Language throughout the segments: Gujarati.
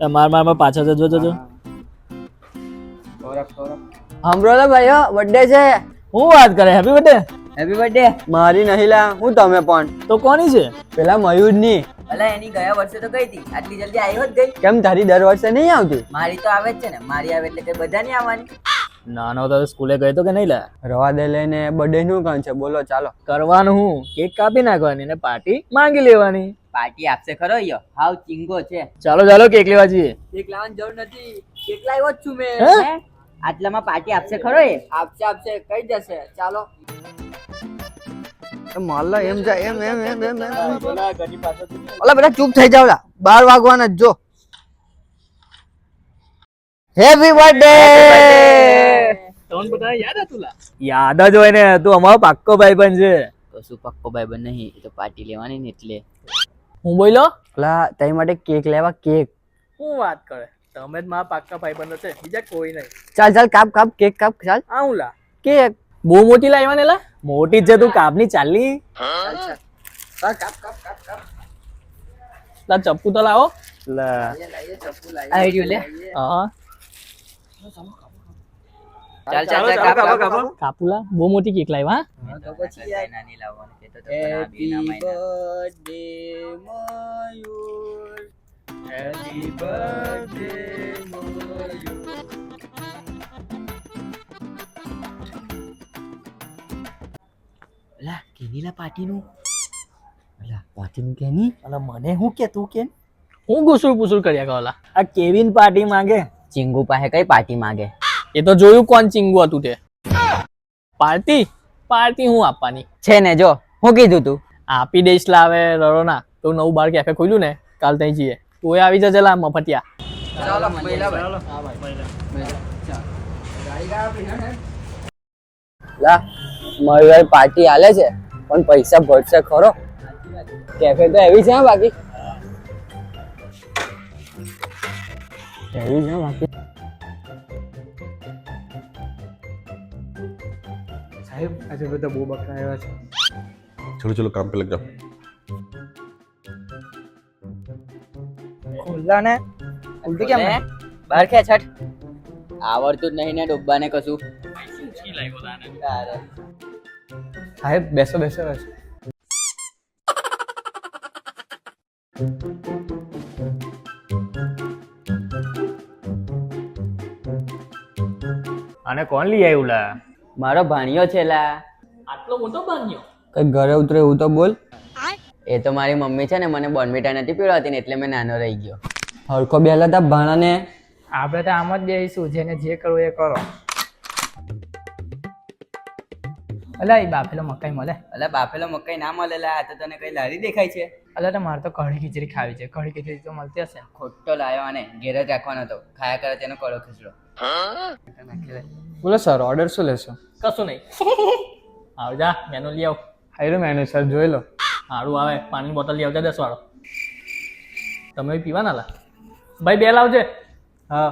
માર માર પાછળ જજો જજો. હમરોલા ભાઈઓ બર્થડે છે. હું વાત કરે હેપી બર્થડે. Happy birthday. મારી નહીં લા, હું તમે પણ. તો કોની છે? પેલા મયુર ની. અલા એની ગયા વર્ષે તો ગઈ હતી, આટલી જલ્દી આવી હોત ગઈ. કેમ તારી દર વર્ષે નહીં આવતી? મારી તો આવે જ છે ને, મારી આવે એટલે કઈ બધા નહીં આવવાની. નાનો તો સ્કૂલે ગયો તો કે નહીં લે? રવા દે લઈને બર્થડે નું કામ છે, બોલો ચાલો. કરવાનું હું કેક કાપી નાખવાની ને પાર્ટી માંગી લેવાની. પાર્ટી આપશે ખરો યો, હાવ ચિંગો છે. ચાલો ચાલો કેક લેવા જઈએ. કેક લાવવાની જરૂર નથી, કેક લાવ્યો જ છું મેં. હે? આટલામાં પાર્ટી આપશે ખરો એ? આપશે કઈ જશે, ચાલો. માલા એમ જાય એમ એમ એમ એમ એમ. ઓલા બધા ચૂપ થઈ જાવ લા, 12 વાગવાના જ જો. Happy birthday. યાદ જ હોય ને, તું અમારો પાક્કો ભાઈબંધ છે. કશું પક્કો ભાઈ નહીં, એ તો પાર્ટી લેવાની ને એટલે. હું બોલો? ઓલા તારી માટે કેક લેવા કેક. હું વાત કરે, તમે જ મારા પાક્કા ભાઈબંધો છે, બીજા કોઈ નહીં. ચાલ ચાલ કાપ કાપ કેક કાપ ચાલ. આવું લા કેક બહુ મોટી લાવ્યા ને લા? મોટી જ છે, તું કાપની ચાલી. લા ચપ્પુ તો લાવો. લા આવી રહ્યું લે. હા ચાલ ચાલ ચાલ કાપ. કાપુલા બહુ મોટી કેક લાવ્યા. હા તો પછી નાની લાવવાની કે તો હેપી બર્થડે મયુર. હેપી બર્થડે મયુર. અલા કેનીલા પાર્ટીનું. અલા પાર્ટીનું કેની? અને મને હું કે તું કે હું ગુસુલ પુસુલ કર્યા કરોલા. આ કેવિન પાર્ટી માંગે. ચિંગુ પાસે કઈ પાર્ટી માંગે? એ તો જોયું કોણ ચિંગુ હતું તે. પાર્ટી પાર્ટી હું આપવાની છે ને, જો હું કીધું તું આપી દઈશ. લાવે રડો ના તો નવું બાર કેફે ખોલ્યું ને, કાલ ત્યાં જઈએ. તું આવી જજે લા મફતિયા. ચાલો મહિલા ભાઈ. લા મયુર પાર્ટી આલે છે પણ પૈસા ભરશે ખરો? કેફે તો એવી છે બાકી એવી છે બાકી. સાહેબ આજે બધા બહુ બકરા આવ્યા છે. चलो चलो काम पे लग जाओ. ખુલ્લા ને ખુલતી કેમ લે, બહાર ખેંચ હટ. આવડતું જ નહીં ને ડોબ્બાને કશું. તારે. સાહેબ બેસો બેસો બેસો. આને કોણ લઈ આવ્યું લા? મારો ભાણિયો છે લા. આટલો મોટો બાંધ્યો? કઈ ઘરે ઉતરે એવું તો બોલ. એ તો મારી મમ્મી છે ને, મને બોર્નવિટા નથી પીવડાવતી ને એટલે મેં નાનો રહી ગયો. હરખો બેલા તા ભાણાને. આપણે તો આમ જ બેસીશું, જેને જે કરવું એ કરો. અલા એ બાફેલો મકાઈ મળે? અલા બાફેલો મકાઈ ના મળે લા, આ તો તને કઈ લારી દેખાય છે? અલા તો મારે તો કઢી ખીચડી ખાવી છે. કઢી ખીચડી તો મળતી હશે. ખોટો લાયો અને ઘેર જ રાખવાનો હતો, ખાયા કરે તેનો કડો ખીચડો. બોલો સર ઓર્ડર શું લેશો? કશું નહીં. આવજા મેનુ લઈ આવ. હાઈરો મેનુ સર જોઈ લો. સારું આવે. પાણીની બોટલ લઈ આવજા 10 વાળો. તમે પીવાના લા? ભાઈ બે લાવજે. હા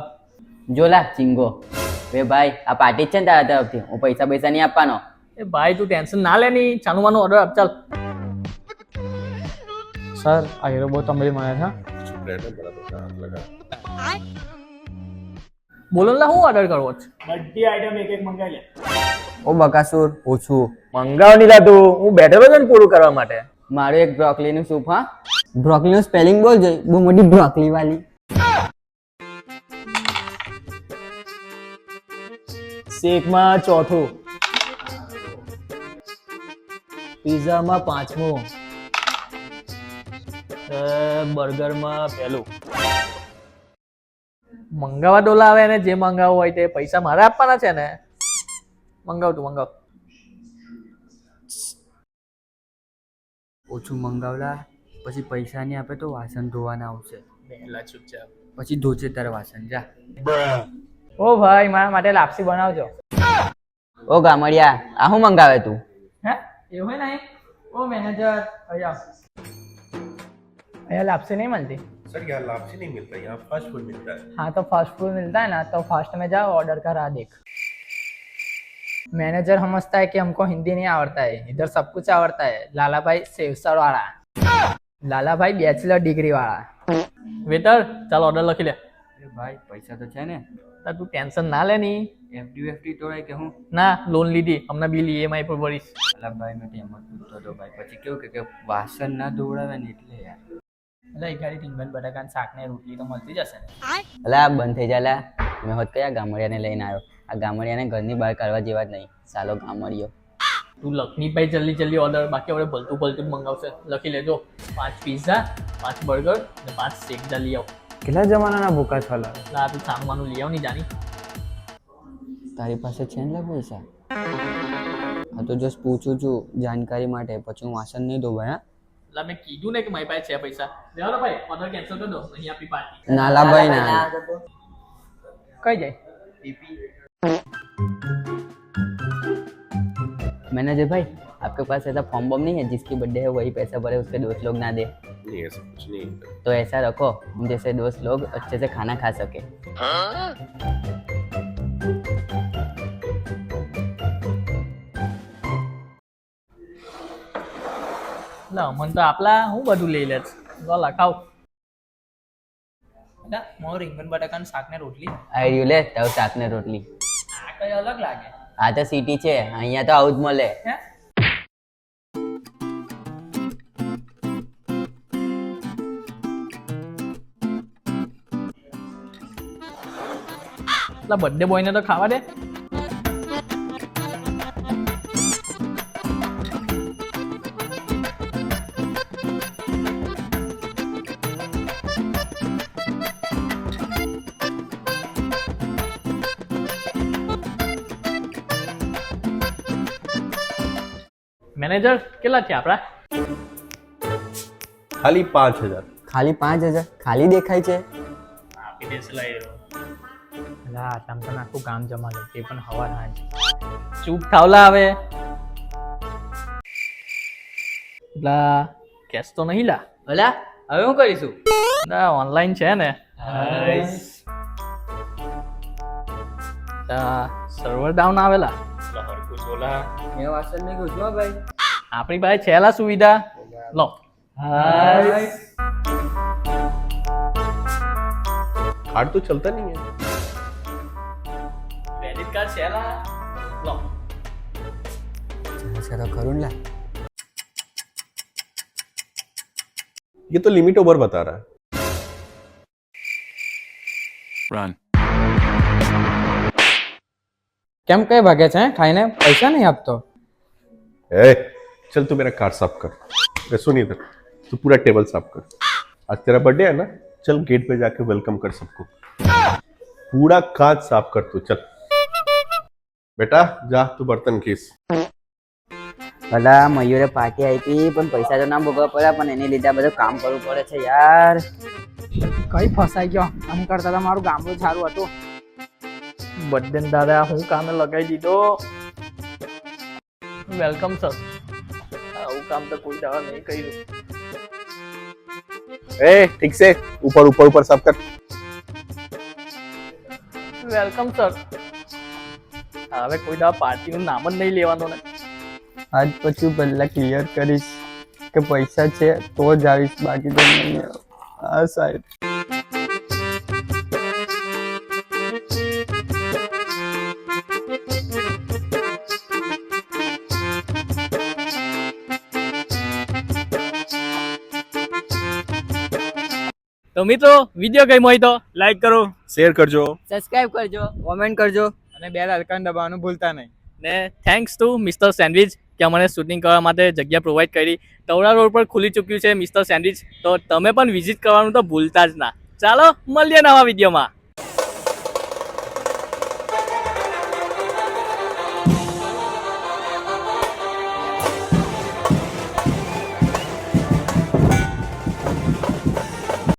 જોલા ચિંગો. બે ભાઈ આ પાર્ટી જ છે ને તારા તરફથી, હું પૈસા પૈસા નહીં આપવાનો. એ ભાઈ તું ટેન્શન ના લે ની. ચાનુમાનો ઓર્ડર આપ ચાલ. સર આ હીરો બહુ તંબડી મળે છે. रहने बड़ा तो हाथ लगा. બોલો ને લા, હું ઓર્ડર કરવો છે? બધી આઈટમ એક એક મંગાવી લે. ઓ બકાસુર ઓછું મંગાવ ની લા તું. હું બેઠેલો છે ને પૂરું કરવા માટે. મારું એક બ્રોકલીનું સૂપ. હા બ્રોકલીનું સ્પેલિંગ બોલ જોઈ, બહુ મોટી બ્રોકલી વાળી. શેકમાં ચોથું, પીઝામાં 5મું, બર્ગરમાં પહેલું. મંગાવા ડોલા આવે ને, જે મંગાવવું હોય તે પૈસા મારે આપવાના છે ને. મંગાવ તું મંગાવ. ઓછું મંગાવલા પછી પૈસા નહીં આપે તો વાસણ ધોવાના આવશે. પહેલા ચૂપચાપ. પછી ધોચે તારે વાસણ જા. ઓ ભાઈ મારા માટે લાપસી બનાવજો. ઓ ગામડિયા આ શું મંગાવે તું? હે એવું હોય નહીં? ઓ મેનેજર અહીંયા लापसी नहीं मिलती? सर यहाँ लापसी नहीं मिलता, यहाँ फास्ट फूड मिलता है. हाँ तो फास्ट फूड मिलता है ना, तो फास्ट में जाओ ऑर्डर करा देख. मैनेजर समझता है कि हमको हिंदी नहीं आवड़ता है, इधर सब कुछ आवड़ता है. लाला भाई सेवसर वाला, लाला भाई बैचलर डिग्री वाला. વેટર ચાલ ઓર્ડર લખી લે. અરે ભાઈ પૈસા તો છે ને. તાર તું ટેન્શન ના લે ની. એફડી તોડાય કે હું? ના લોન લીધી હમણાં બિલ EMI પર ભરીશ. અલા ભાઈ મેં તો એમ જ પૂછતો હતો ભાઈ, પછી કેવું કે વાસણ ના ધોવડાવે ને એટલે યાર. એટલે એકાડી રીંગણ બટાકાનું શાક ને રોટલી તો મળતી જ હશે ને. અલા આ બંધ થઈ જાય. મેં હોત કયા ગામડિયાને લઈને આવ્યો. આ ગામડિયાને ઘરની બહાર કાઢવા જેવા જ નહીં. સાલો ગામડિયો. તું લખની ભાઈ જલ્દી ઓર્ડર, બાકી આપણે ભલતું જ મંગાવશે. લખી લેજો 5 પિઝા, 5 બર્ગર અને 5 શેકડા લઈ આવ. કેટલા જમાનાના ભૂકા છો લા? એટલે આ તું સાંગવાનું લઈ આવ નહીં જાની. તારી પાસે છે ને પૈસા? હા તો જસ્ટ પૂછું છું જાણકારી માટે, પછી હું વાસણ નહીં ધોવાય. હા એટલે મેં કીધું ને કે મારી પાસે છે પૈસા. લેવાનો ભાઈ ઓર્ડર કેન્સલ કરી દો, અહીં આપણી પાર્ટી. નાલા ભાઈ ના. કઈ જાય? मैनेजर भाई आपके पास ऐसा फॉर्म बम नहीं है जिसकी बर्थडे है वही पैसा भरे उसके दोस्त लोग ना दे? नहीं ऐसा कुछ नहीं है। तो ऐसा रखो हम जैसे दोस्त लोग अच्छे से खाना खा सके. એટલે અમન તો આપલા હું બધું લઈ લે છે. લખાવ. એટલે મારું રીંગણ બટાકાનું શાક ને રોટલી આ રહ્યું લે તારું શાક ને રોટલી. આ કઈ અલગ લાગે. આ તો સિટી છે, અહીંયા તો આવું જ મળે. હે એટલે બર્થડે બોયને તો ખાવા દે. મેનેજર કેટલા થયા આપણા? खाली 5,000। ખાલી 5,000 ખાલી દેખાય છે. આપી દેશે લઈ એટલે આટલામાં તો આખું ગામ જમા લે, તે પણ હવા ના છે. ચૂપ થાવલા આવે. એટલે કેશ તો નહીં લા. અલા હવે શું કરીશું? ના ઓનલાઈન છે ને. સર્વર ડાઉન આવેલા. મેં વાસણ નહીં ઘૂસવા ભાઈ. આપણી પાસે છેલ્લા સુવિધા લો. कार्ड तो चलता नहीं है। ક્રેડિટ કાર્ડ છેલ્લા લો. ચાલો કરું લા. ये तो लिमिट ओवर बता रहा है। કેમ કઈ ભાગે છે ખાઈને પૈસા નહીં આપતો? ए, चल तू मेरा कार साफ कर। सुनिए इधर, तू पूरा टेबल साफ कर। आज तेरा बर्थडे है ना, चल गेट पे जाके वेलकम कर सबको। पूरा कांच साफ कर तू, चल बेटा जा तू बर्तन खींच। ભલા મયુરે પાર્ટી આપી પણ પૈસા તો ના ભોગવવા પડ્યા, પણ એની લીધે બધું કામ કરવું પડે છે યાર. કઈ ફસાઈ ગયો, આમ કરતા તો મારું ગામડું સારું હતું. બર્થડે દાદા હું કામે લગાવી દીધો. Welcome sir. આવું કામ તો કોઈ દાડા નહીં કર્યું. ए ठीक से ऊपर ऊपर ऊपर साफ कर। Welcome sir. હવે કોઈ દાડા પાર્ટીનું નામ જ નહીં લેવાનું ને. આજ પછી પહેલા ક્લિયર કરીશ કે પૈસા છે તો જ આવીશ, બાકી તો નહીં. આ સાઈડ તો મિત્રો વિડીયો ગમ્યો હોય તો લાઈક કરો शेयर कर जो। સબસ્ક્રાઇબ કરજો, કોમેન્ટ કરજો. અને બેલ આઇકન દબાવવાનું ભૂલતા નહીં. ને થેન્ક્સ ટુ મિસ્ટર સેન્ડવિચ કે અમને શૂટિંગ કરવા માટે જગ્યા પ્રોવાઈડ કરી. તવડા રોડ પર ખુલી ચૂક્યું છે મિસ્ટર સેન્ડવિચ, તો તમે પણ વિઝિટ કરવાનું તો ભૂલતા જ ના. ચાલો મળીએ નવા વિડીયોમાં.